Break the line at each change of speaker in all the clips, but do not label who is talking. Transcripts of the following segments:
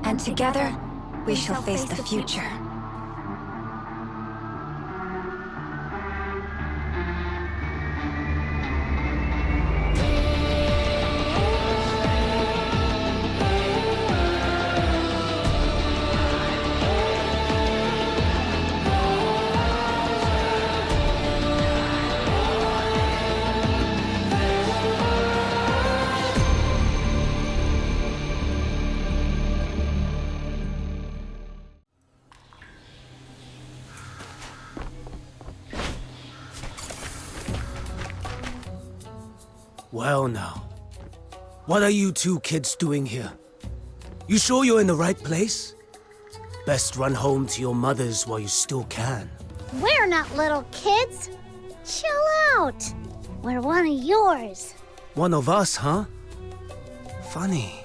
And together, we shall face the future.
Well now, what are you two kids doing here? You sure you're in the right place? Best run home to your mothers while you still can.
We're not little kids. Chill out. We're one of yours.
One of us, huh? Funny.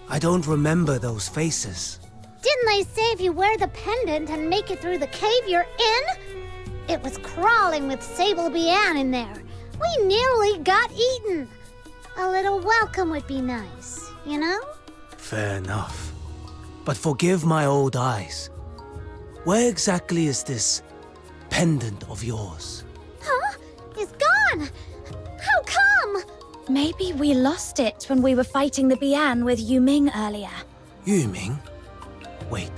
I don't remember those faces.
Didn't they say if you wear the pendant and make it through the cave, you're in? It was crawling with Sable Bian in there. We nearly got eaten. A little welcome would be nice, you know?
Fair enough. But forgive my old eyes. Where exactly is this pendant of yours?
Huh? It's gone! How come?
Maybe we lost it when we were fighting the Bian with Yuming earlier.
Yuming? Wait.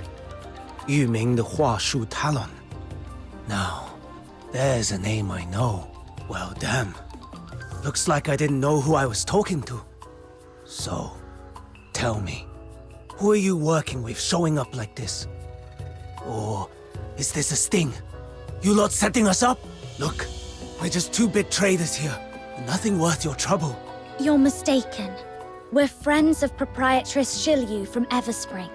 Yuming the Huashu Talon. Now, there's a name I know. Well, damn. Looks like I didn't know who I was talking to. So, tell me, who are you working with showing up like this? Or is this a sting? You lot setting us up? Look, we're just two big traders here. Nothing worth your trouble.
You're mistaken. We're friends of proprietress Shilyu from Everspring.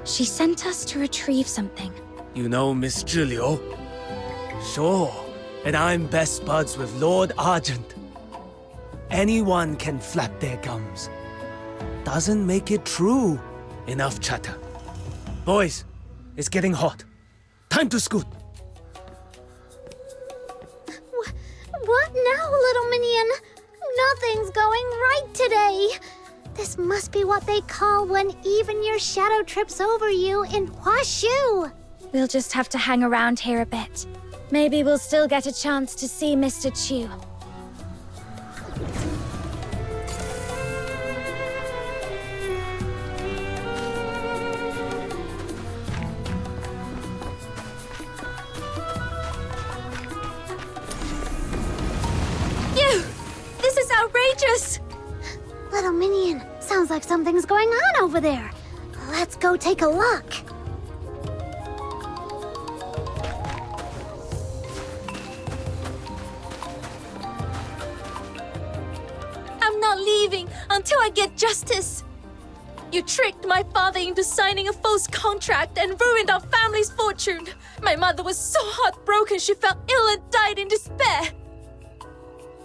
She sent us to retrieve something.
You know Miss Julio? Sure. And I'm best buds with Lord Argent. Anyone can flap their gums. Doesn't make it true. Enough chatter. Boys, it's getting hot. Time to scoot.
What now, little minion? Nothing's going right today. This must be what they call when even your shadow trips over you in Huashu.
We'll just have to hang around here a bit. Maybe we'll still get a chance to see Mr. Chu.
You! This is outrageous!
Little minion, sounds like something's going on over there. Let's go take a look.
Leaving until I get justice. You tricked my father into signing a false contract and ruined our family's fortune. My mother was so heartbroken she fell ill and died in despair.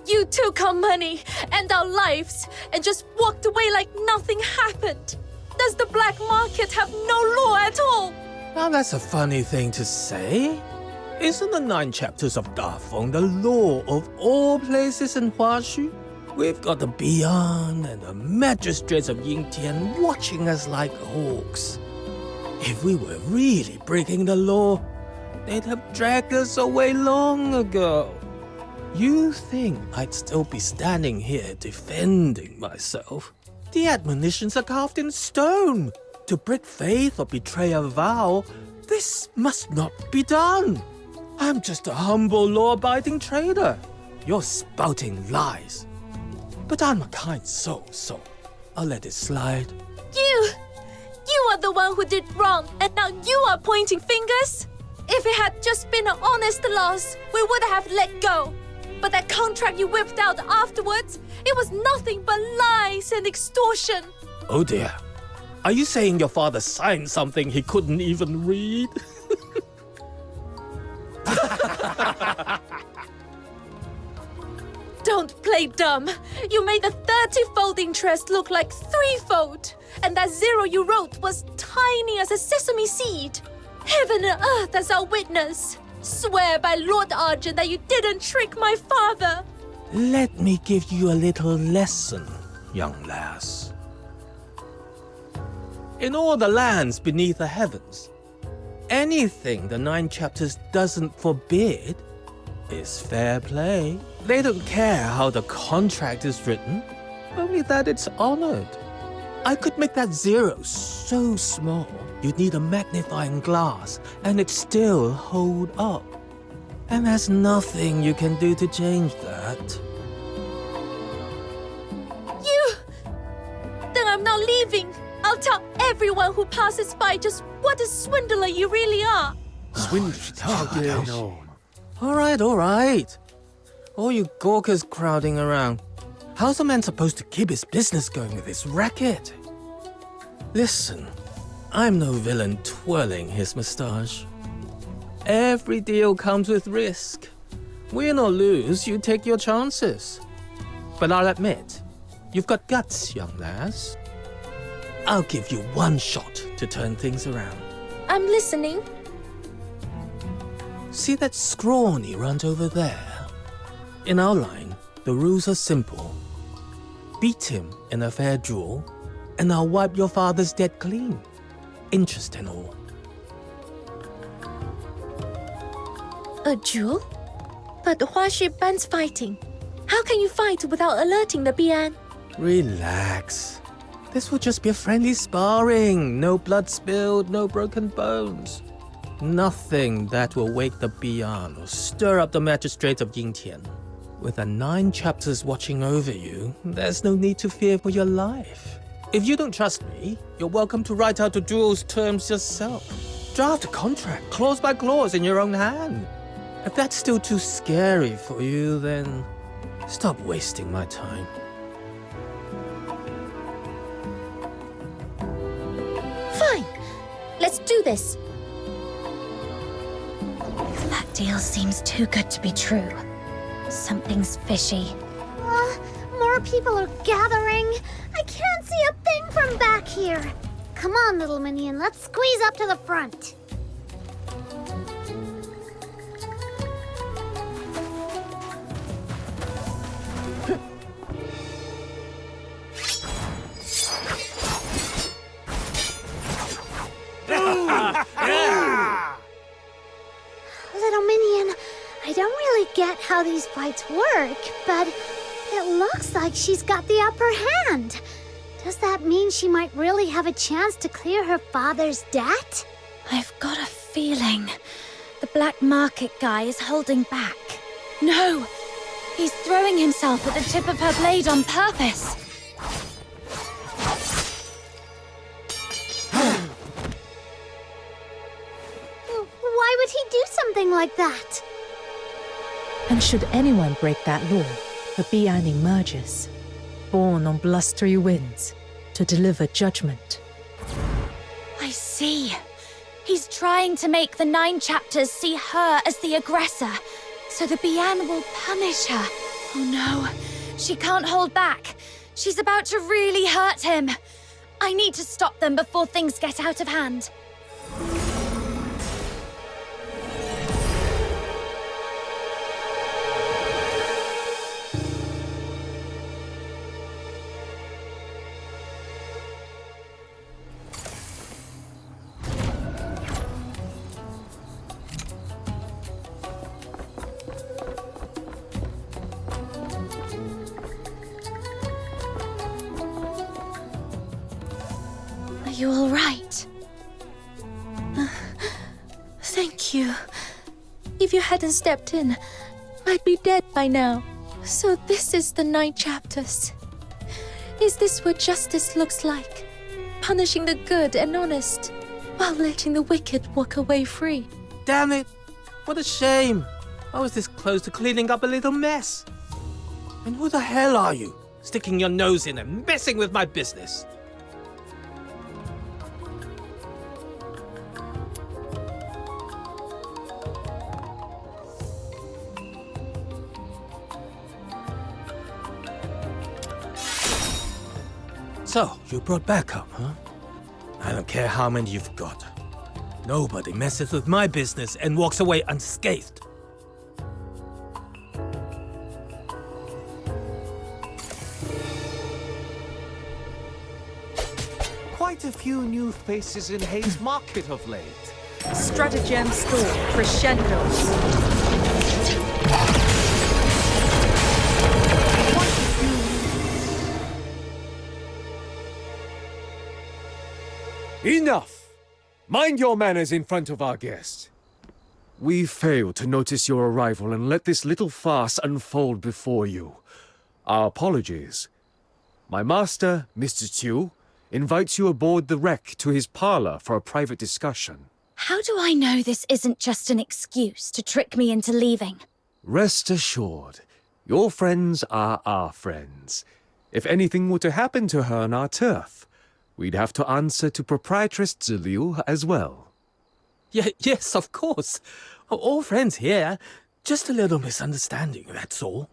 You took our money and our lives and just walked away like nothing happened. Does the black market have no law at all?
Now that's a funny thing to say. Isn't the 9 chapters of Dafeng the law of all places in Huashu? We've got the Bian and the magistrates of Yingtian watching us like hawks. If we were really breaking the law, they'd have dragged us away long ago. You think I'd still be standing here defending myself? The admonitions are carved in stone. To break faith or betray a vow, this must not be done. I'm just a humble law-abiding trader. You're spouting lies. But I'm a kind soul, so I'll let it slide.
You are the one who did wrong, and now you are pointing fingers? If it had just been an honest loss, we would have let go. But that contract you whipped out afterwards, it was nothing but lies and extortion.
Oh dear. Are you saying your father signed something he couldn't even read?
Don't play dumb. You made the 30-fold interest look like 3-fold. And that 0 you wrote was tiny as a sesame seed. Heaven and earth as our witness. Swear by Lord Argent that you didn't trick my father.
Let me give you a little lesson, young lass. In all the lands beneath the heavens, anything the 9 chapters doesn't forbid is fair play. They don't care how the contract is written, only that it's honored. I could make that 0 so small, you'd need a magnifying glass, and it'd still hold up. And there's nothing you can do to change that.
Then I'm not leaving. I'll tell everyone who passes by just what a swindler you really are.
No. All right. All you gawkers crowding around. How's a man supposed to keep his business going with this racket? Listen, I'm no villain twirling his moustache. Every deal comes with risk. Win or lose, you take your chances. But I'll admit, you've got guts, young lass. I'll give you one shot to turn things around.
I'm listening.
See that scrawny runt over there? In our line, the rules are simple. Beat him in a fair duel, and I'll wipe your father's debt clean. Interest and all.
A duel? But Huaxu bans fighting. How can you fight without alerting the Bian?
Relax. This will just be a friendly sparring. No blood spilled, no broken bones. Nothing that will wake the Bian or stir up the magistrates of Yingtian. With the 9 chapters watching over you, there's no need to fear for your life. If you don't trust me, you're welcome to write out the duel's terms yourself. Draft a contract, clause by clause, in your own hand. If that's still too scary for you, then stop wasting my time.
Fine. Let's do this.
That deal seems too good to be true. Something's fishy.
More people are gathering. I can't see a thing from back here. Come on, little minion, let's squeeze up to the front. Little minion, I don't really get how these fights work, but it looks like she's got the upper hand. Does that mean she might really have a chance to clear her father's debt?
I've got a feeling the black market guy is holding back. No! He's throwing himself at the tip of her blade on purpose.
Why would he do something like that?
And should anyone break that law, the Bian emerges, borne on blustery winds, to deliver judgment.
I see. He's trying to make the 9 chapters see her as the aggressor, so the Bian will punish her. Oh no, she can't hold back. She's about to really hurt him. I need to stop them before things get out of hand. Are you all right?
Thank you. If you hadn't stepped in, I'd be dead by now. So this is the 9 chapters. Is this what justice looks like? Punishing the good and honest, while letting the wicked walk away free.
Damn it! What a shame! I was this close to cleaning up a little mess. And who the hell are you? Sticking your nose in and messing with my business. So, you brought backup, huh? I don't care how many you've got. Nobody messes with my business and walks away unscathed. Quite
Quite a few new faces in Hayes Market of late.
Stratagem store crescendos.
Enough! Mind your manners in front of our guest. We failed to notice your arrival and let this little farce unfold before you. Our apologies. My master, Mr. Ciel, invites you aboard the wreck to his parlor for a private discussion.
How do I know this isn't just an excuse to trick me into leaving?
Rest assured, your friends are our friends. If anything were to happen to her on our turf, we'd have to answer to Proprietress Ziliu as well.
Yes, of course. All friends here. Just a little misunderstanding, that's all.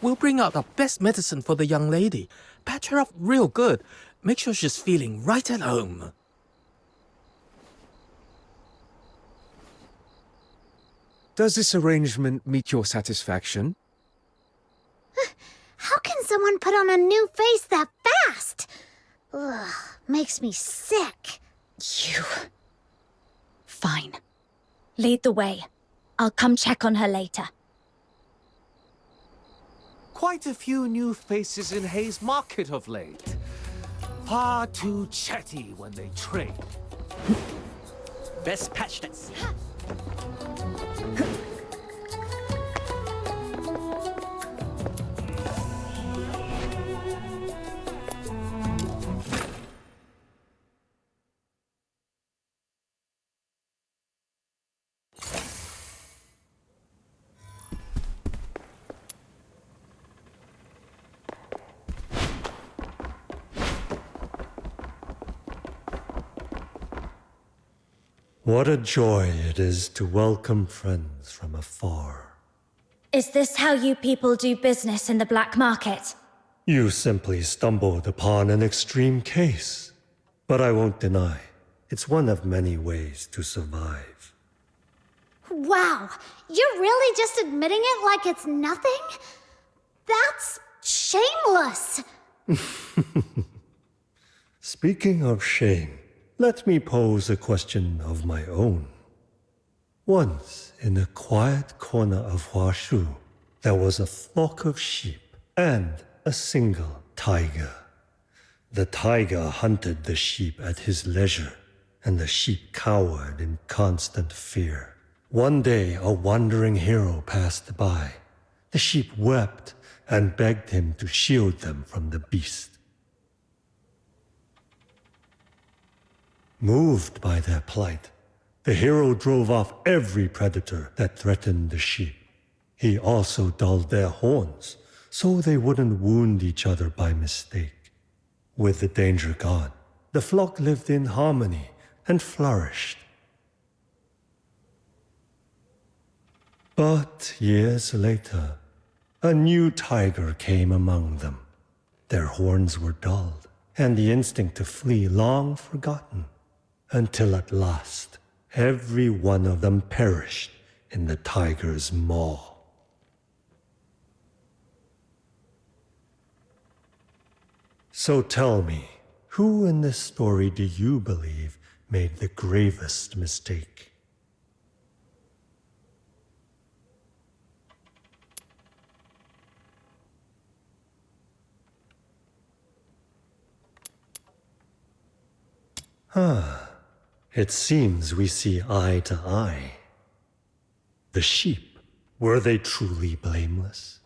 We'll bring out the best medicine for the young lady. Patch her up real good. Make sure she's feeling right at home.
Does this arrangement meet your satisfaction?
How can someone put on a new face that fast? Ugh, makes me sick.
You. Fine. Lead the way. I'll come check on her later.
Quite a few new faces in Hayes Market of late. Far too chatty when they trade.
Best patch this.
What a joy it is to welcome friends from afar.
Is this how you people do business in the black market?
You simply stumbled upon an extreme case. But I won't deny, it's one of many ways to survive.
Wow, you're really just admitting it like it's nothing? That's shameless.
Speaking of shame, let me pose a question of my own. Once, in a quiet corner of Huashu, there was a flock of sheep and a single tiger. The tiger hunted the sheep at his leisure, and the sheep cowered in constant fear. One day, a wandering hero passed by. The sheep wept and begged him to shield them from the beast. Moved by their plight, the hero drove off every predator that threatened the sheep. He also dulled their horns, so they wouldn't wound each other by mistake. With the danger gone, the flock lived in harmony and flourished. But years later, a new tiger came among them. Their horns were dulled, and the instinct to flee long forgotten. Until at last, every one of them perished in the tiger's maw. So tell me, who in this story do you believe made the gravest mistake? It seems we see eye to eye. The sheep, were they truly blameless?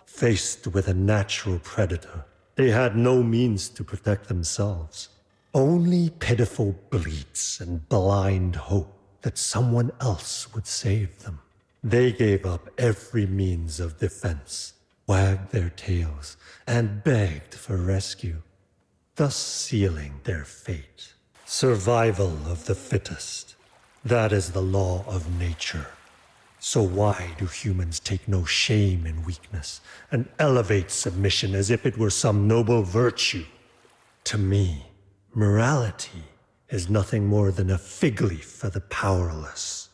Faced with a natural predator, they had no means to protect themselves. Only pitiful bleats and blind hope that someone else would save them. They gave up every means of defense, wagged their tails, and begged for rescue, thus sealing their fate. Survival of the fittest. That is the law of nature. So why do humans take no shame in weakness and elevate submission as if it were some noble virtue? To me, morality is nothing more than a fig leaf for the powerless.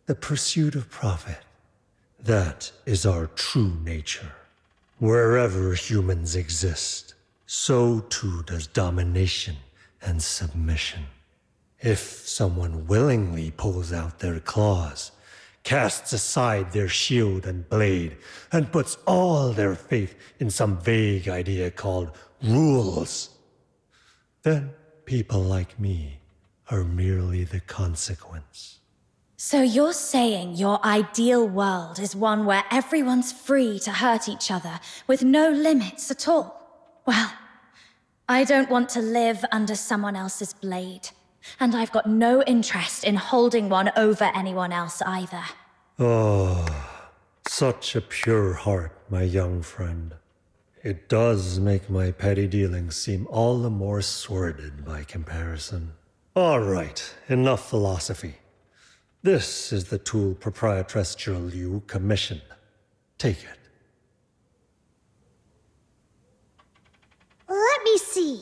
The pursuit of profit, that is our true nature. Wherever humans exist, so too does domination and submission. If someone willingly pulls out their claws, casts aside their shield and blade, and puts all their faith in some vague idea called rules, then people like me are merely the consequence.
So you're saying your ideal world is one where everyone's free to hurt each other with no limits at all? Well, I don't want to live under someone else's blade. And I've got no interest in holding one over anyone else either.
Oh, such a pure heart, my young friend. It does make my petty dealings seem all the more sordid by comparison. All right, enough philosophy. This is the tool Proprietress Liu commissioned. Take it.
Let me see.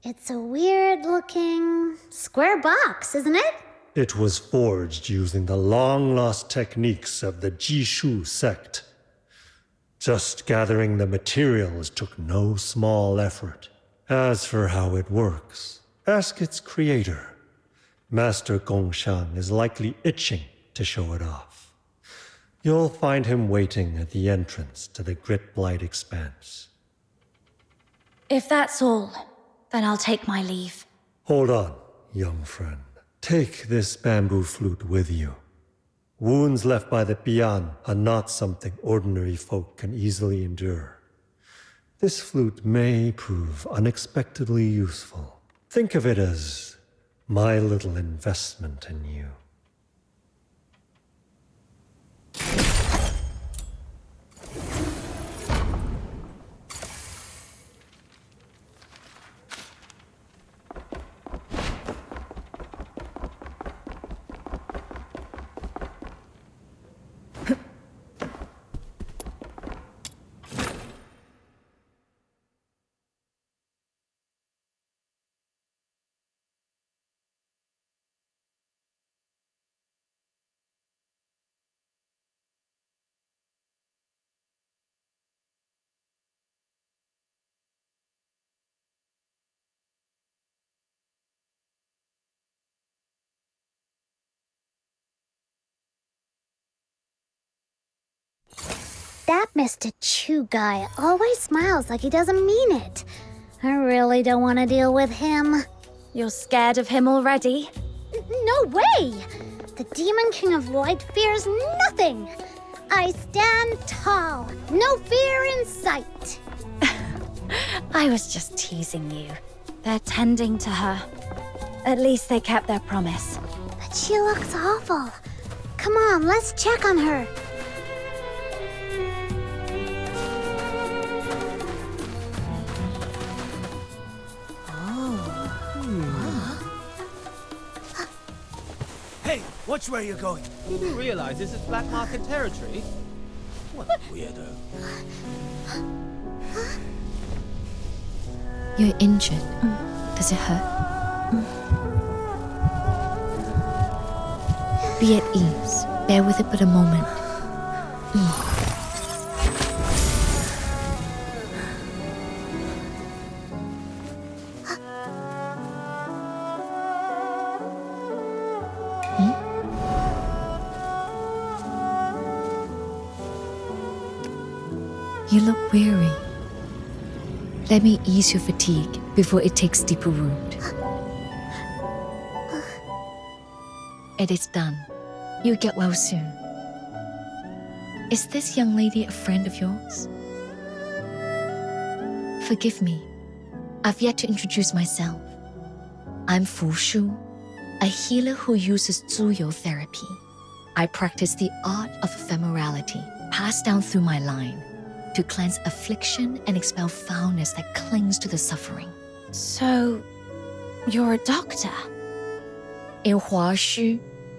It's a weird-looking square box, isn't it?
It was forged using the long-lost techniques of the Jishu sect. Just gathering the materials took no small effort. As for how it works, ask its creator. Master Gongshang is likely itching to show it off. You'll find him waiting at the entrance to the Grit-Blight Expanse.
If that's all, then I'll take my leave.
Hold on, young friend. Take this bamboo flute with you. Wounds left by the Bian are not something ordinary folk can easily endure. This flute may prove unexpectedly useful. Think of it as my little investment in you.
That Mr. Chu guy always smiles like he doesn't mean it. I really don't want to deal with him.
You're scared of him already?
No way! The Demon King of Light fears nothing. I stand tall, no fear in sight.
I was just teasing you. They're tending to her. At least they kept their promise.
But she looks awful. Come on, let's check on her.
Hey, watch where you're going.
You do realize this is black market territory? What a weirdo.
You're injured. Does it hurt? Be at ease. Bear with it but a moment. You look weary. Let me ease your fatigue before it takes deeper root. It is done. You'll get well soon. Is this young lady a friend of yours? Forgive me. I've yet to introduce myself. I'm Fu Shu, a healer who uses zuyou therapy. I practice the art of ephemerality, passed down through my line, to cleanse affliction and expel foulness that clings to the suffering.
So, you're a doctor?
In Huaxu,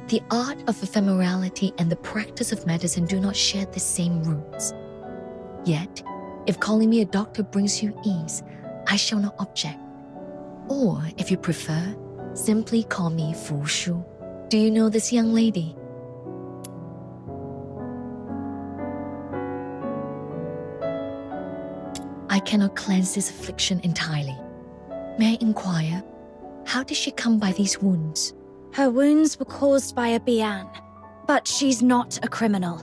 the art of ephemerality and the practice of medicine do not share the same roots. Yet, if calling me a doctor brings you ease, I shall not object. Or, if you prefer, simply call me Fu Shu. Do you know this young lady? I cannot cleanse this affliction entirely. May I inquire, how did she come by these wounds?
Her wounds were caused by a Bian, but she's not a criminal.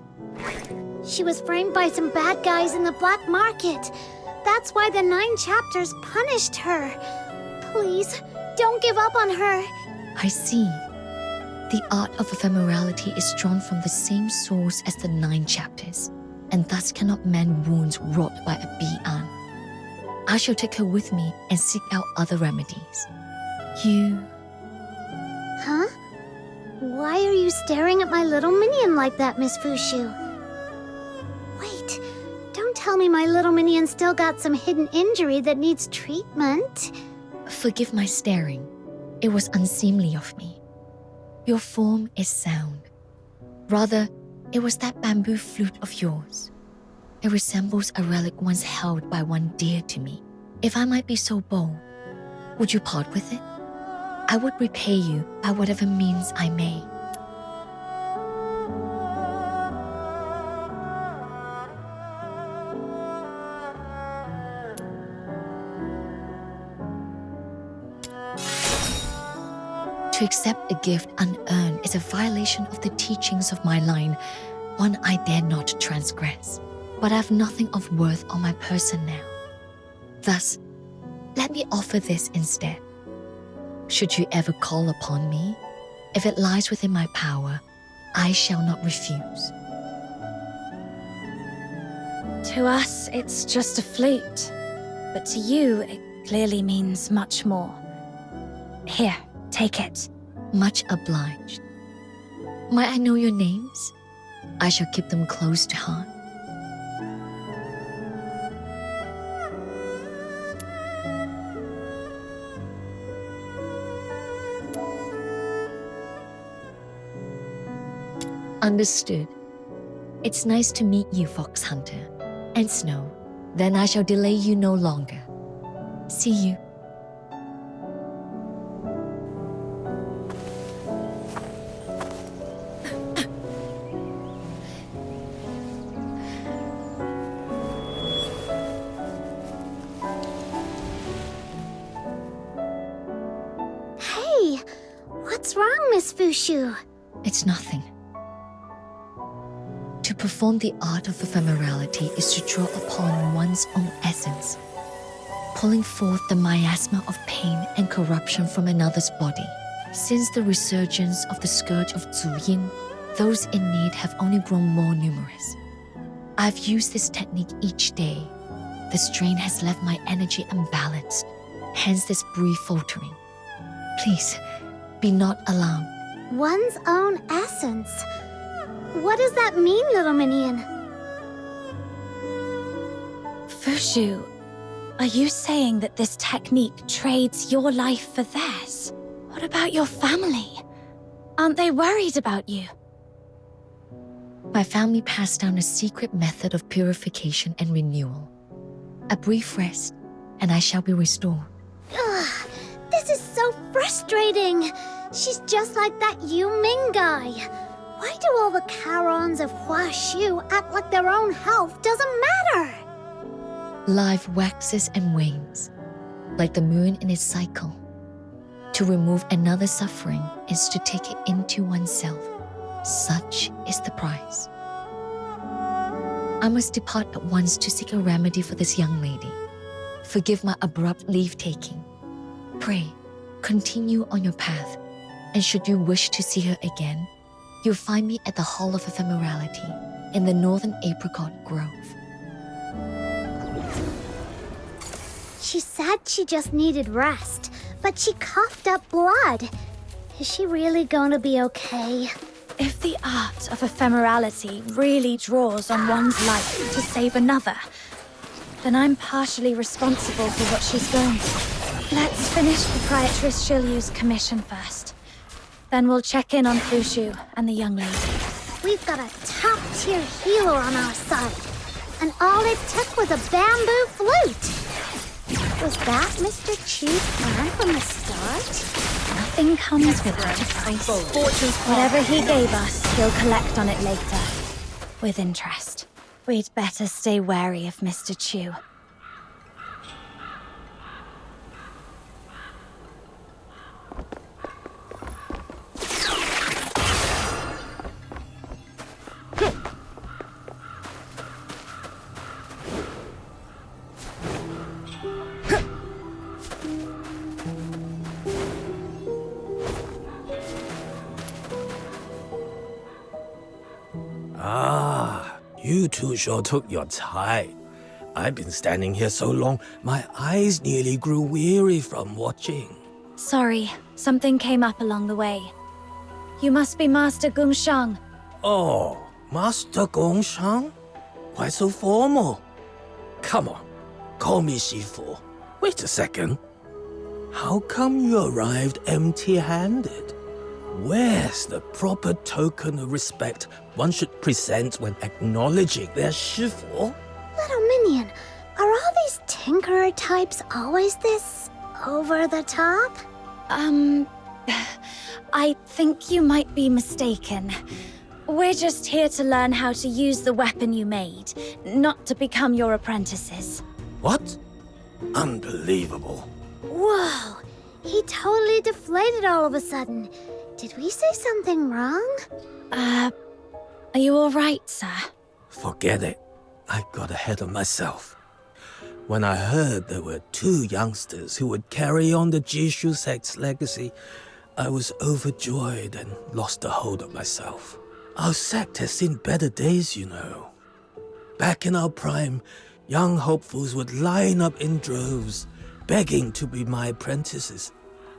She was framed by some bad guys in the black market. That's why the 9 chapters punished her. Please, don't give up on her.
I see. The art of ephemerality is drawn from the same source as the 9 chapters, and thus cannot mend wounds wrought by a Bian. I shall take her with me and seek out other remedies. You...
Huh? Why are you staring at my little minion like that, Miss Fushu? Wait, don't tell me my little minion still got some hidden injury that needs treatment.
Forgive my staring. It was unseemly of me. Your form is sound. Rather, it was that bamboo flute of yours. It resembles a relic once held by one dear to me. If I might be so bold, would you part with it? I would repay you by whatever means I may. To accept a gift unearned is a violation of the teachings of my line, one I dare not transgress. But I have nothing of worth on my person now. Thus, let me offer this instead. Should you ever call upon me, if it lies within my power, I shall not refuse.
To us, it's just a flute. But to you, it clearly means much more. Here, take it.
Much obliged. Might I know your names? I shall keep them close to heart. Understood. It's nice to meet you, Fox Hunter. And Snow, then I shall delay you no longer. See you.
Hey, what's wrong, Miss Fushu?
It's nothing. To perform the art of ephemerality is to draw upon one's own essence, pulling forth the miasma of pain and corruption from another's body. Since the resurgence of the scourge of Zuyin, those in need have only grown more numerous. I've used this technique each day. The strain has left my energy unbalanced, hence this brief faltering. Please, be not alarmed.
One's own essence. What does that mean, little minion?
Fushu, are you saying that this technique trades your life for theirs? What about your family? Aren't they worried about you?
My family passed down a secret method of purification and renewal. A brief rest, and I shall be restored.
Ugh, this is so frustrating. She's just like that Yu Ming guy. Why do all the Karons of Huashu act like their own health doesn't matter?
Life waxes and wanes, like the moon in its cycle. To remove another suffering is to take it into oneself. Such is the price. I must depart at once to seek a remedy for this young lady. Forgive my abrupt leave-taking. Pray, continue on your path, and should you wish to see her again, you'll find me at the Hall of Ephemerality in the Northern Apricot Grove.
She said she just needed rest, but she coughed up blood. Is she really going to be okay?
If the art of ephemerality really draws on one's life to save another, then I'm partially responsible for what she's going through. Let's finish Proprietress Shilyu's commission first. Then we'll check in on Fushu and the young lady.
We've got a top-tier healer on our side, and all it took was a bamboo flute. Was that Mr. Chu's plan from the start?
Nothing comes without a price. Whatever he gave us, he'll collect on it later. With interest. We'd better stay wary of Mr. Chu.
You two sure took your time. I've been standing here so long, my eyes nearly grew weary from watching.
Sorry, something came up along the way. You must be Master Gongshang.
Oh, Master Gongshang? Why so formal? Come on, call me Shifu. Wait a second. How come you arrived empty-handed? Where's the proper token of respect one should present when acknowledging their Shifu?
Little Minion, are all these tinkerer types always this over the top?
I think you might be mistaken. We're just here to learn how to use the weapon you made, not to become your apprentices.
What? Unbelievable.
Whoa, he totally deflated all of a sudden. Did we say something wrong?
Are you all right, sir?
Forget it. I got ahead of myself. When I heard there were 2 youngsters who would carry on the Jishu sect's legacy, I was overjoyed and lost the hold of myself. Our sect has seen better days, you know. Back in our prime, young hopefuls would line up in droves, begging to be my apprentices.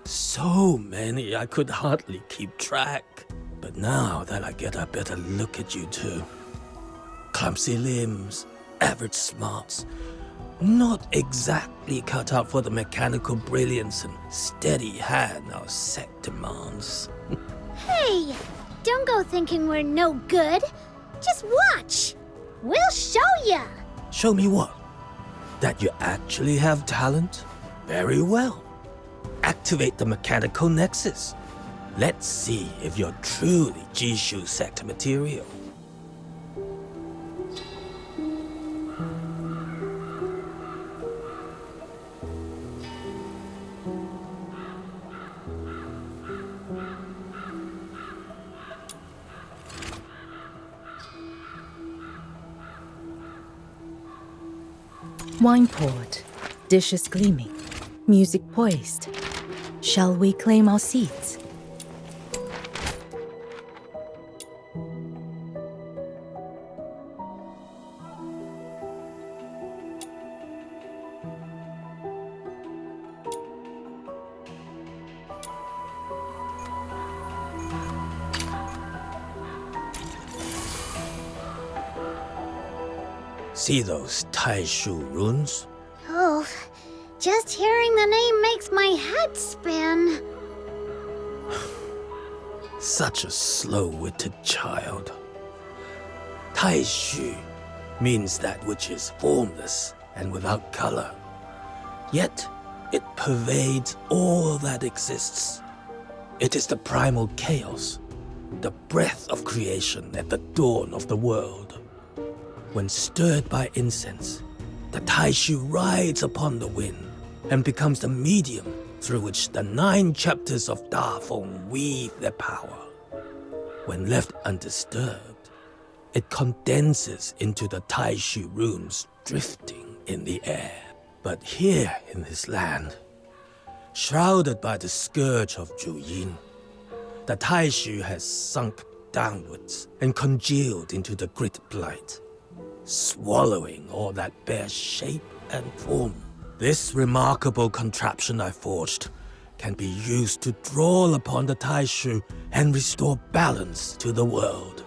So many I could hardly keep track. But now that I get a better look at you two, clumsy limbs, average smarts, not exactly cut out for the mechanical brilliance and steady hand our sect demands.
Hey, don't go thinking we're no good. Just watch. We'll show ya.
Show me what? That you actually have talent? Very well. Activate the mechanical nexus. Let's see if you're truly Jishu sect material.
Wine poured, dishes gleaming, music poised. Shall we claim our seats?
See those Taishu runes?
Oh, just hearing the name makes my head spin.
Such a slow-witted child. Taishu means that which is formless and without color. Yet, it pervades all that exists. It is the primal chaos, the breath of creation at the dawn of the world. When stirred by incense, the Taishu rides upon the wind and becomes the medium through which the 9 chapters of Dafeng weave their power. When left undisturbed, it condenses into the Taishu runes drifting in the air. But here in this land, shrouded by the scourge of Juyin, the Taishu has sunk downwards and congealed into the grit blight, swallowing all that bears shape and form. This remarkable contraption I forged can be used to draw upon the Taishu and restore balance to the world.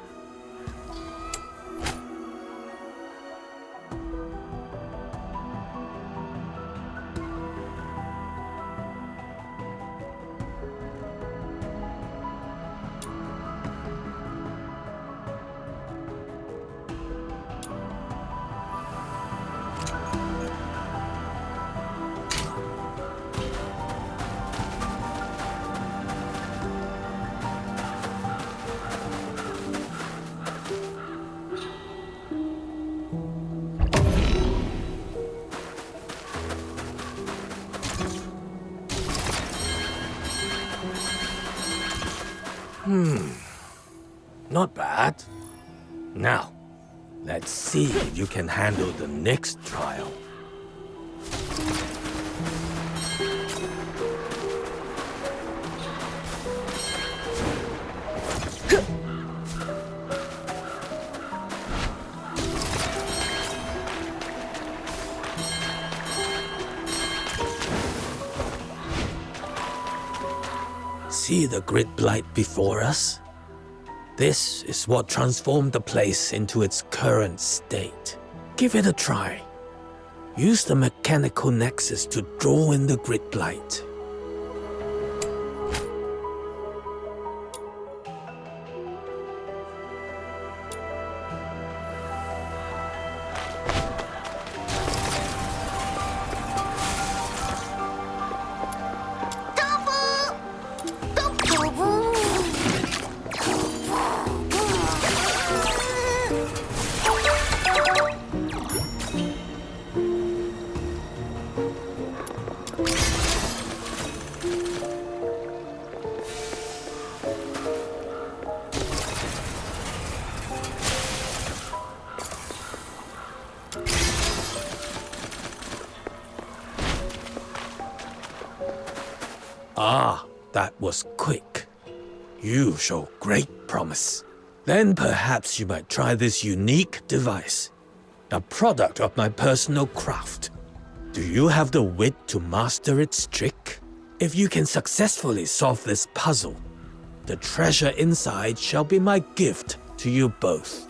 Not bad. Now, let's see if you can handle the next trial. See the grid blight before us? This is what transformed the place into its current state. Give it a try. Use the mechanical nexus to draw in the grid blight. Ah, that was quick. You show great promise. Then perhaps you might try this unique device, a product of my personal craft. Do you have the wit to master its trick? If you can successfully solve this puzzle, the treasure inside shall be my gift to you both.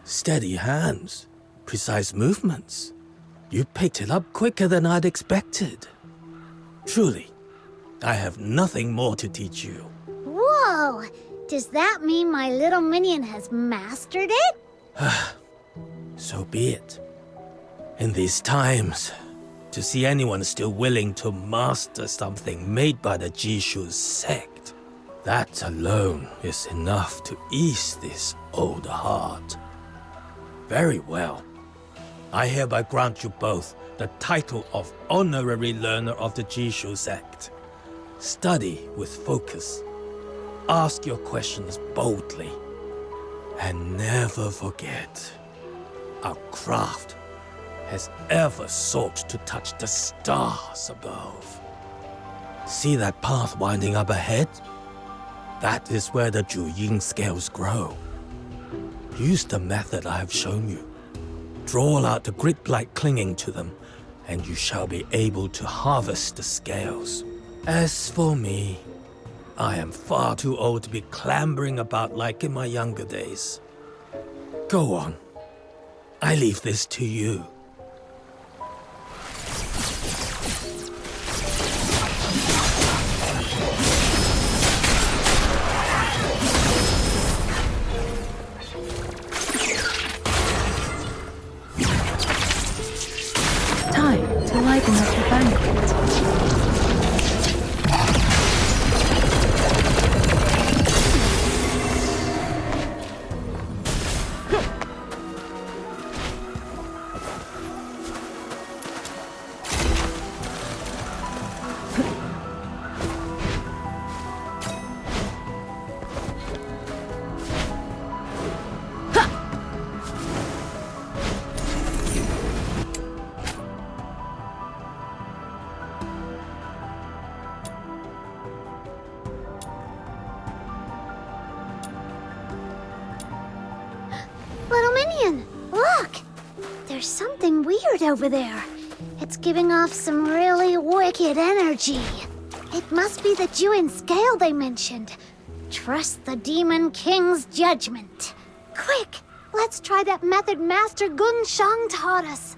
Steady hands, precise movements. You picked it up quicker than I'd expected. Truly, I have nothing more to teach you.
Whoa! Does that mean my little minion has mastered it?
So be it. In these times, to see anyone still willing to master something made by the Jishu sect, that alone is enough to ease this old heart. Very well. I hereby grant you both the title of Honorary Learner of the Jishu sect. Study with focus. Ask your questions boldly. And never forget, our craft has ever sought to touch the stars above. See that path winding up ahead? That is where the Juying scales grow. Use the method I have shown you. Draw out the grid blight clinging to them, and you shall be able to harvest the scales. As for me, I am far too old to be clambering about like in my younger days. Go on. I leave this to you.
Time to liven up the banquet.
Little minion, look! There's something weird over there. It's giving off some really wicked energy. It must be the Juin scale they mentioned. Trust the Demon King's judgment. Quick, let's try that method Master Gung Shang taught us.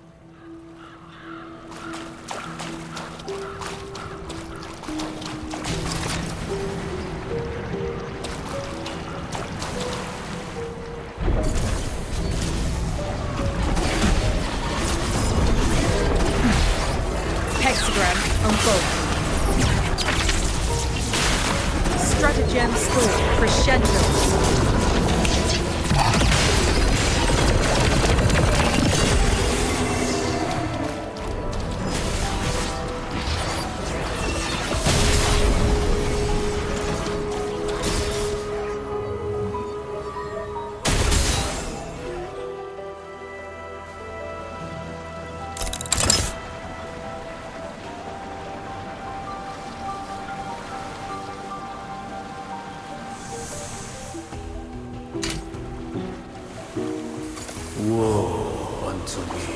Hexagram on both. Stratagem score crescendos.
Woe unto me.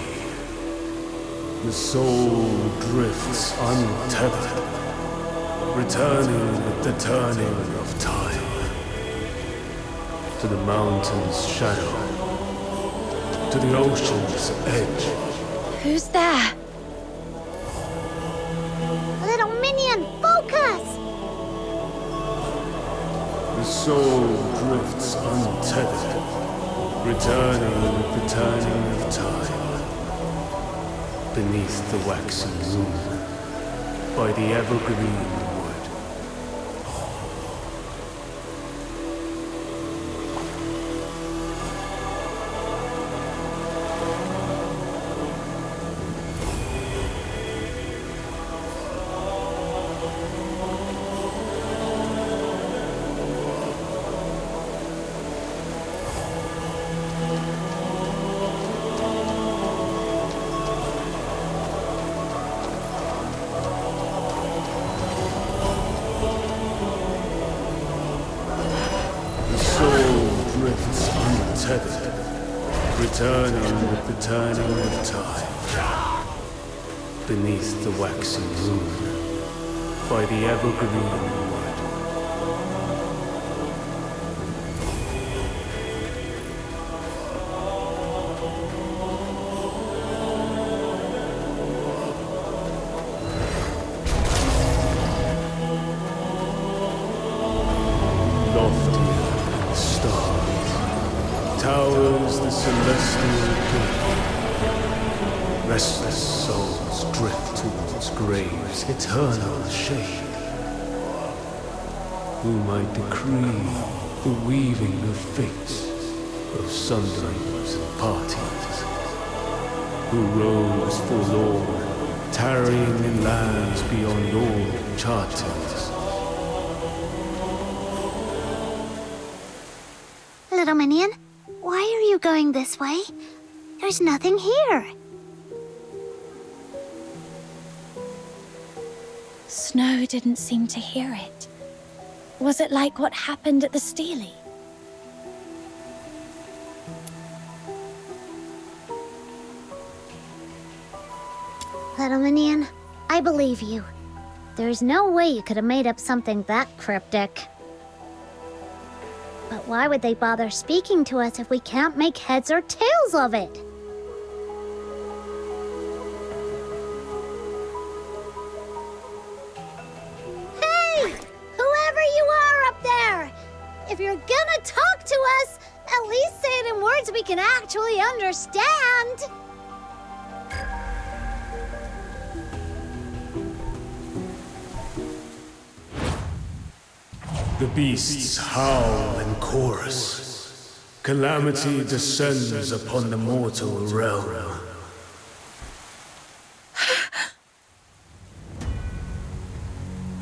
The soul drifts untethered, returning with the turning of time, to the mountain's shadow, to the ocean's edge.
Who's there?
Little minion, focus!
The soul drifts untethered, returning with the turning of time, beneath the waxing moon, by the evergreen wood. Returning with the turning of time, beneath the waxing moon, by the evergreen wood. Loftier than the stars towers the celestial gate. Restless souls drift towards graves' eternal shade. Who might decree the weaving of fates, of sunderings and partings? Who rose forlorn, tarrying in lands beyond all chartings?
Little minion, why are you going this way? There's nothing here.
Snow didn't seem to hear it. Was it like what happened at the Steely?
Little minion, I believe you. There's no way you could have made up something that cryptic. But why would they bother speaking to us if we can't make heads or tails of it? Hey! Whoever you are up there! If you're gonna talk to us, at least say it in words we can actually understand!
The beasts howl in chorus. Calamity descends upon the mortal realm.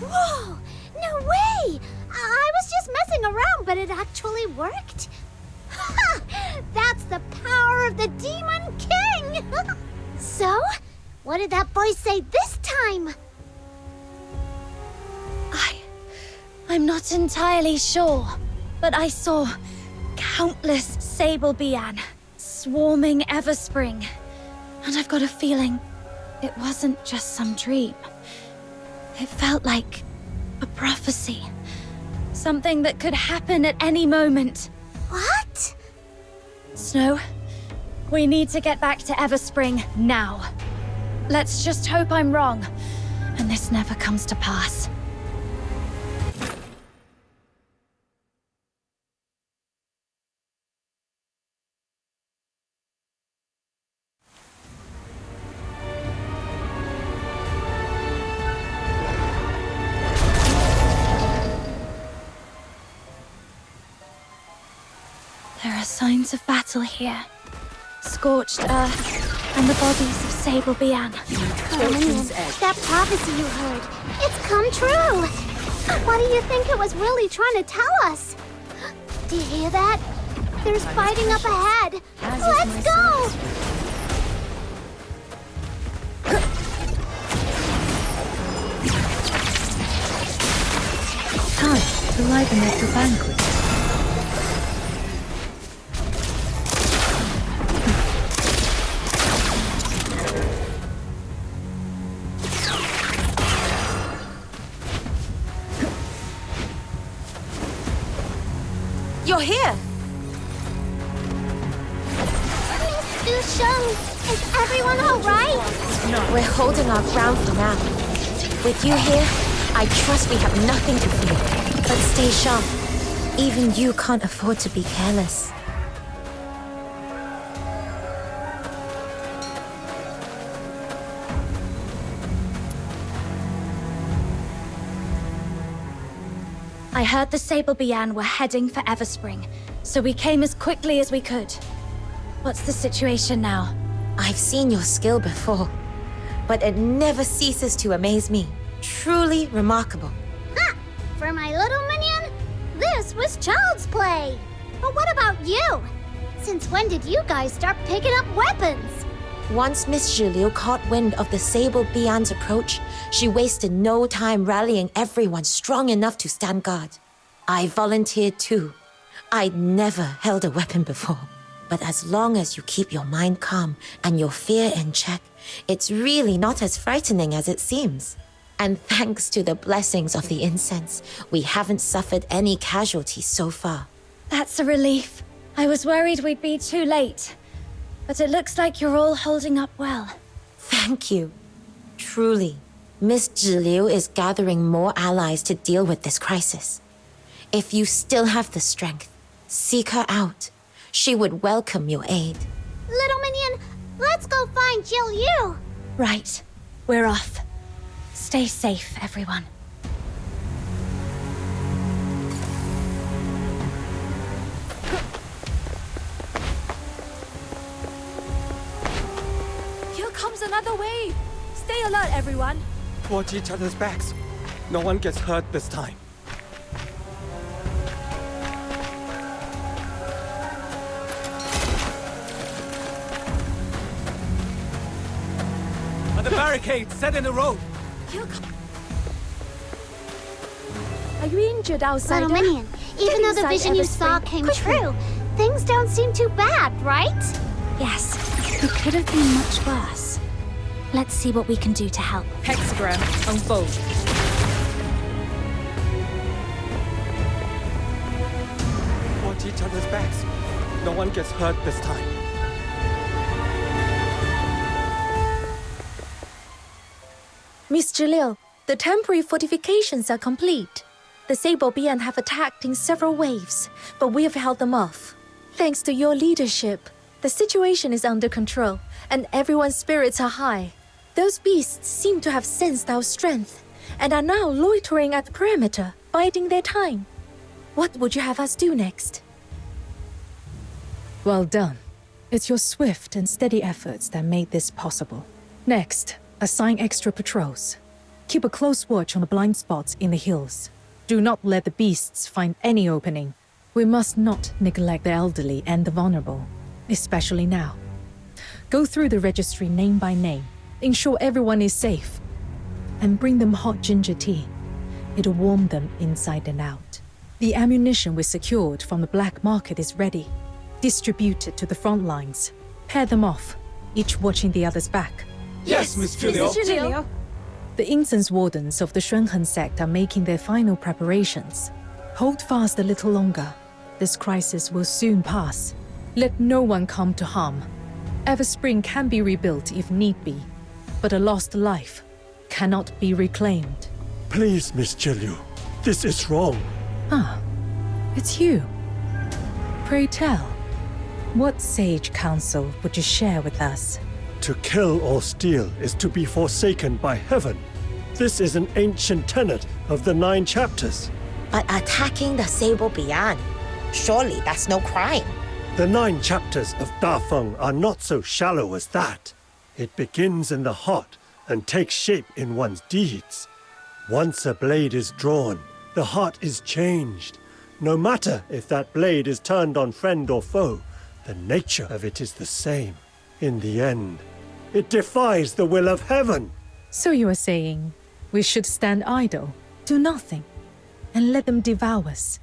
Whoa! No way! I was just messing around, but it actually worked. Ha! That's the power of the Demon King! So, what did that voice say this time?
I'm not entirely sure, but I saw countless sable bian swarming Everspring, and I've got a feeling it wasn't just some dream. It felt like a prophecy, something that could happen at any moment.
What?
Snow, we need to get back to Everspring now. Let's just hope I'm wrong, and this never comes to pass. There are signs of battle here. Scorched earth and the bodies of sable bian.
That prophecy you heard, it's come true! What do you think it was really trying to tell us? Do you hear that? There's fighting up ahead! Let's go!
Time to liven up the banquet.
You're here!
Miss Dusheng, is everyone alright?
We're holding our ground for now. With you here, I trust we have nothing to fear. But stay sharp. Even you can't afford to be careless.
I heard the Sable Bian were heading for Everspring, so we came as quickly as we could. What's the situation now?
I've seen your skill before, but it never ceases to amaze me. Truly remarkable.
Ha! For my little minion, this was child's play. But what about you? Since when did you guys start picking up weapons?
Once Miss Julio caught wind of the Sable Bian's approach, she wasted no time rallying everyone strong enough to stand guard. I volunteered too. I'd never held a weapon before. But as long as you keep your mind calm and your fear in check, it's really not as frightening as it seems. And thanks to the blessings of the incense, we haven't suffered any casualties so far.
That's a relief. I was worried we'd be too late. But it looks like you're all holding up well.
Thank you. Truly, Miss Julio is gathering more allies to deal with this crisis. If you still have the strength, seek her out. She would welcome your aid.
Little minion, let's go find Jill Yu.
Right. We're off. Stay safe, everyone.
Here comes another wave. Stay alert, everyone.
Watch each other's backs. No one gets hurt this time.
The barricades set in a row.
Are you injured outside?
Little minion, even though the vision you saw came true, things don't seem too bad, right?
Yes, it could have been much worse. Let's see what we can do to help.
Hexagram, unfold.
Watch each other's backs. No one gets hurt this time.
Miss Julio, the temporary fortifications are complete. The Sable Bian have attacked in several waves, but we have held them off. Thanks to your leadership, the situation is under control, and everyone's spirits are high. Those beasts seem to have sensed our strength, and are now loitering at the perimeter, biding their time. What would you have us do next?
Well done. It's your swift and steady efforts that made this possible. Next, assign extra patrols. Keep a close watch on the blind spots in the hills. Do not let the beasts find any opening. We must not neglect the elderly and the vulnerable, especially now. Go through the registry name by name, ensure everyone is safe, and bring them hot ginger tea. It'll warm them inside and out. The ammunition we secured from the black market is ready. Distribute it to the front lines. Pair them off, each watching the other's back.
Yes, Miss Julio.
The incense wardens of the Shunhen sect are making their final preparations. Hold fast a little longer. This crisis will soon pass. Let no one come to harm. Everspring can be rebuilt if need be, but a lost life cannot be reclaimed.
Please, Miss Julio, this is wrong.
Ah, it's you. Pray tell, what sage counsel would you share with us?
To kill or steal is to be forsaken by heaven. This is an ancient tenet of the 9 chapters.
But attacking the Sable Bian, surely that's no crime.
The 9 chapters of Dafeng are not so shallow as that. It begins in the heart and takes shape in one's deeds. Once a blade is drawn, the heart is changed. No matter if that blade is turned on friend or foe, the nature of it is the same. In the end, it defies the will of heaven.
So you are saying we should stand idle, do nothing, and let them devour us.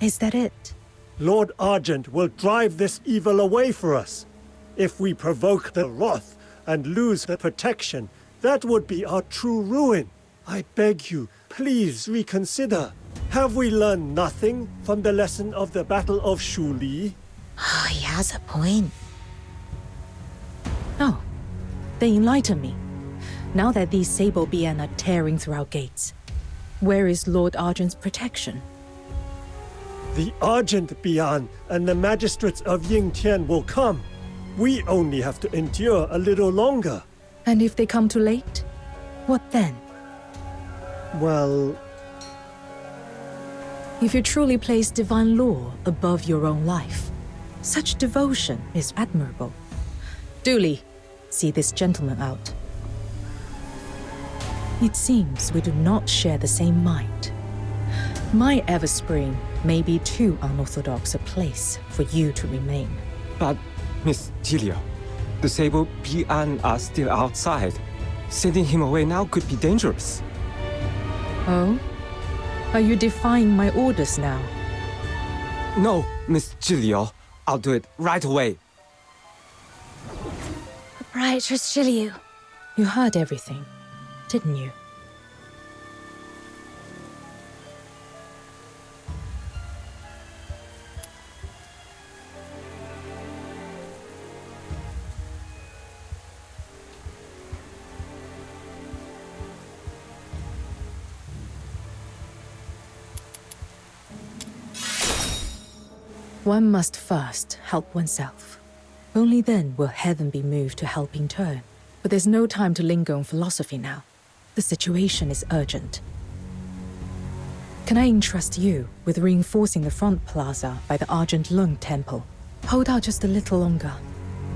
Is that it?
Lord Argent will drive this evil away for us. If we provoke the wrath and lose the protection, that would be our true ruin. I beg you, please reconsider. Have we learned nothing from the lesson of the Battle of Shuli?
Oh, he has a point.
Oh, they enlighten me. Now that these sable Bien are tearing through our gates, where is Lord Argent's protection?
The Argent Bian and the magistrates of Yingtian will come. We only have to endure a little longer.
And if they come too late, what then?
Well,
if you truly place divine law above your own life, such devotion is admirable. Duly, see this gentleman out. It seems we do not share the same mind. My Everspring may be too unorthodox a place for you to remain.
But, Miss Giulio, the sable Bian are still outside. Sending him away now could be dangerous.
Oh? Are you defying my orders now?
No, Miss Giulio. I'll do it right away.
Proprietress Giulio.
You heard everything, didn't you? One must first help oneself. Only then will heaven be moved to help in turn. But there's no time to linger on philosophy now. The situation is urgent. Can I entrust you with reinforcing the front plaza by the Argent Lung Temple? Hold out just a little longer.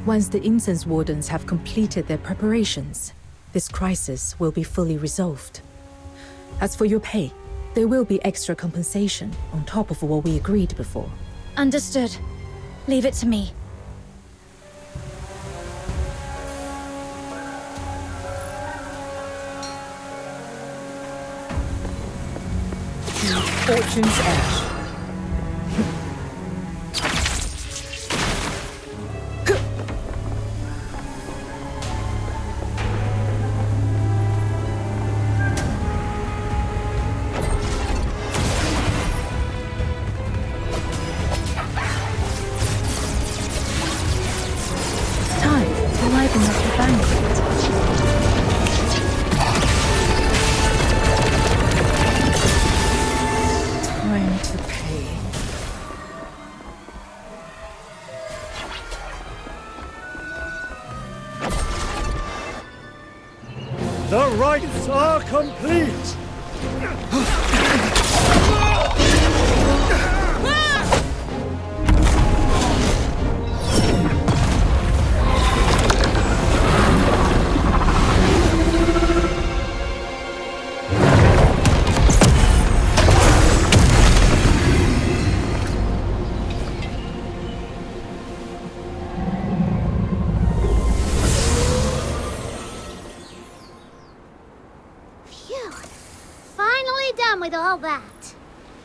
Once the incense wardens have completed their preparations, this crisis will be fully resolved. As for your pay, there will be extra compensation on top of what we agreed before.
Understood. Leave it to me.
Fortune's edge.
the rites are complete!
With all that,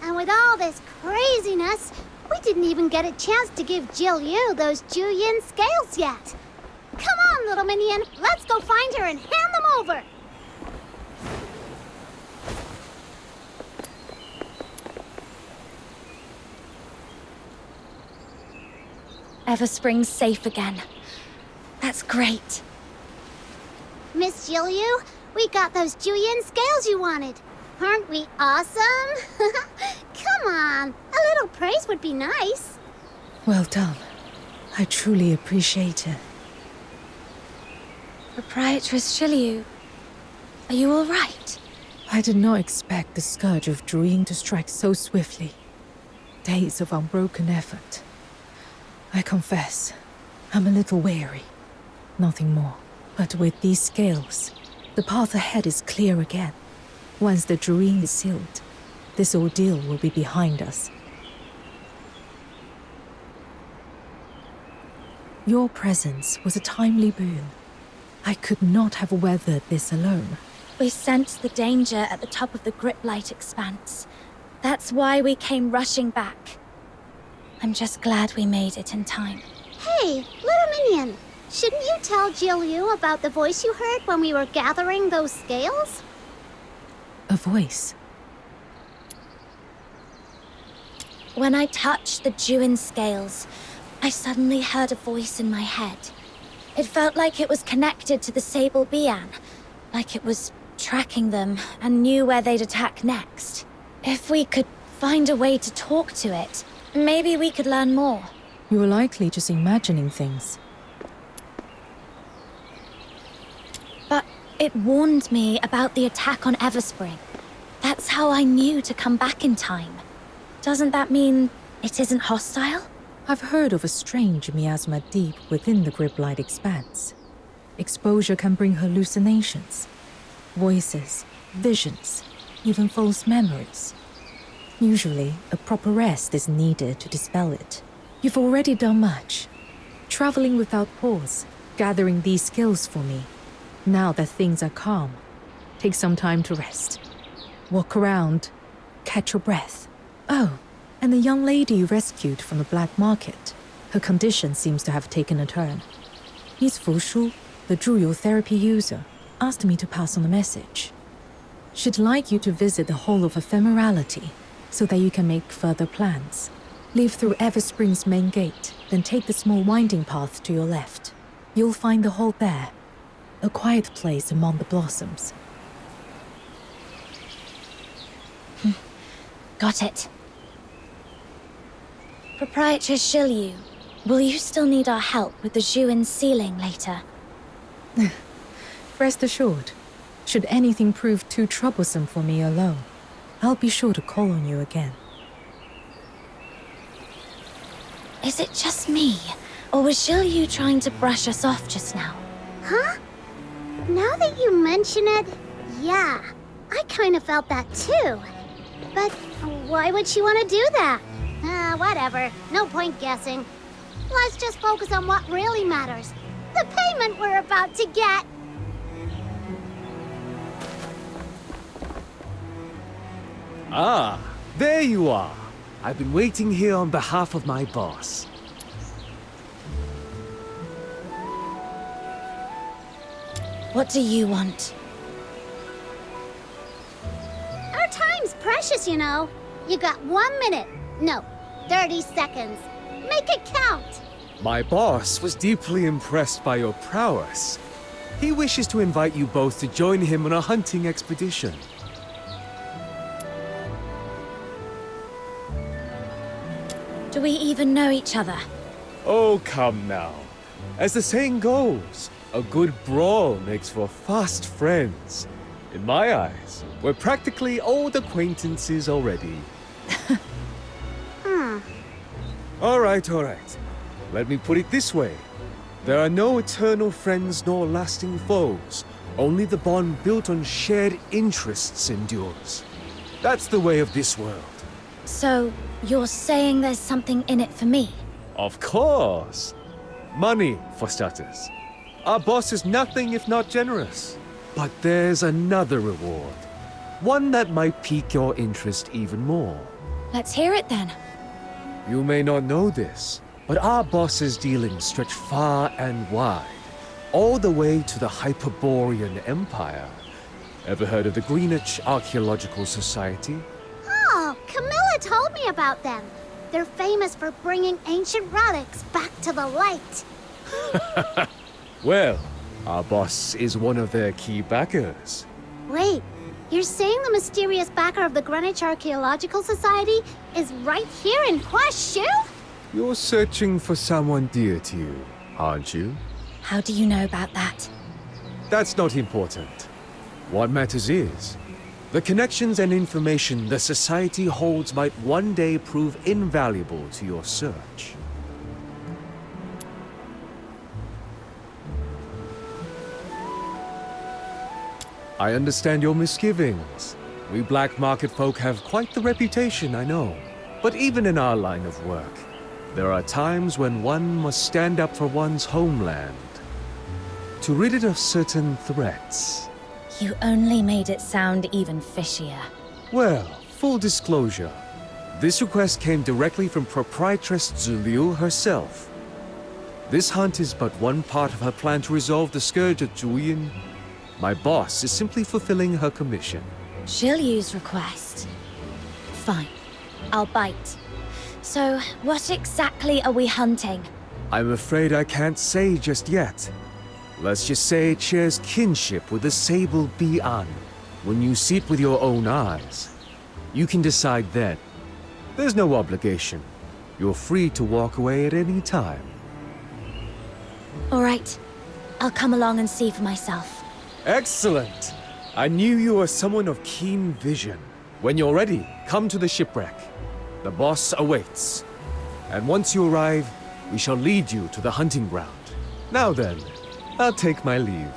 and with all this craziness, we didn't even get a chance to give Jill Yu those Juyin scales yet. Come on, little minion, let's go find her and hand them over.
Everspring's safe again. That's great.
Miss Jill Yu, we got those Juyin scales you wanted. Aren't we awesome? Come on, a little praise would be nice.
Well done. I truly appreciate it.
Proprietress Shiliu, are you all right?
I did not expect the scourge of Druin to strike so swiftly. Days of unbroken effort. I confess, I'm a little weary. Nothing more. But with these scales, the path ahead is clear again. Once the Druin is sealed, this ordeal will be behind us. Your presence was a timely boon. I could not have weathered this alone.
We sensed the danger at the top of the Griplight expanse. That's why we came rushing back. I'm just glad we made it in time.
Hey, little minion, shouldn't you tell Jill Yu about the voice you heard when we were gathering those scales?
A voice?
When I touched the Duet scales, I suddenly heard a voice in my head. It felt like it was connected to the sable Bian, like it was tracking them and knew where they'd attack next. If we could find a way to talk to it, maybe we could learn more.
You are likely just imagining things.
But it warned me about the attack on Everspring. That's how I knew to come back in time. Doesn't that mean it isn't hostile?
I've heard of a strange miasma deep within the Griblight expanse. Exposure can bring hallucinations, voices, visions, even false memories. Usually, a proper rest is needed to dispel it. You've already done much. Traveling without pause, gathering these skills for me. Now that things are calm, take some time to rest. Walk around, catch your breath. Oh, and the young lady you rescued from the black market. Her condition seems to have taken a turn. Miss Fushu, the Zhuyo therapy user, asked me to pass on a message. She'd like you to visit the Hall of Ephemerality so that you can make further plans. Leave through Everspring's main gate, then take the small winding path to your left. You'll find the hall there, a quiet place among the blossoms.
Got it. Proprietor Shilyu, will you still need our help with the Zhuan sealing later?
Rest assured, should anything prove too troublesome for me alone, I'll be sure to call on you again.
Is it just me, or was Shilyu trying to brush us off just now?
Huh? Now that you mention it, yeah, I kind of felt that too. But why would she want to do that? Whatever. No point guessing. Let's just focus on what really matters. The payment we're about to get.
Ah, there you are. I've been waiting here on behalf of my boss.
What do you want?
Our time's precious, you know. You got 1 minute. No, 30 seconds. Make it count.
My boss was deeply impressed by your prowess. He wishes to invite you both to join him on a hunting expedition.
Do we even know each other?
Oh, come now. As the saying goes, a good brawl makes for fast friends. In my eyes, we're practically old acquaintances already. All right. Let me put it this way. There are no eternal friends nor lasting foes. Only the bond built on shared interests endures. That's the way of this world.
So, you're saying there's something in it for me?
Of course. Money, for starters. Our boss is nothing if not generous. But there's another reward. One that might pique your interest even more.
Let's hear it then.
You may not know this, but our boss's dealings stretch far and wide, all the way to the Hyperborean Empire. Ever heard of the Greenwich Archaeological Society?
Oh, Camilla told me about them. They're famous for bringing ancient relics back to the light.
Well, our boss is one of their key backers.
Wait, you're saying the mysterious backer of the Greenwich Archaeological Society is right here in Huashu?
You're searching for someone dear to you, aren't you?
How do you know about that?
That's not important. What matters is, the connections and information the Society holds might one day prove invaluable to your search. I understand your misgivings. We black market folk have quite the reputation, I know. But even in our line of work, there are times when one must stand up for one's homeland, to rid it of certain threats.
You only made it sound even fishier.
Well, full disclosure, this request came directly from proprietress Zhu herself. This hunt is but one part of her plan to resolve the scourge of Zhuyin. My boss is simply fulfilling her commission.
Shilyu's request. Fine. I'll bite. So, what exactly are we hunting?
I'm afraid I can't say just yet. Let's just say it shares kinship with the sable Bian. When you see it with your own eyes, you can decide then. There's no obligation. You're free to walk away at any time.
All right. I'll come along and see for myself.
Excellent! I knew you were someone of keen vision. When you're ready, come to the shipwreck. The boss awaits. And once you arrive, we shall lead you to the hunting ground. Now then, I'll take my leave.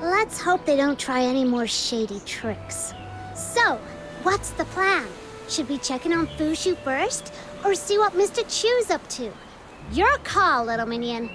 Let's hope they don't try any more shady tricks. So, what's the plan? Should we check in on Fushu first, or see what Mr. Chu's up to? Your call, little minion.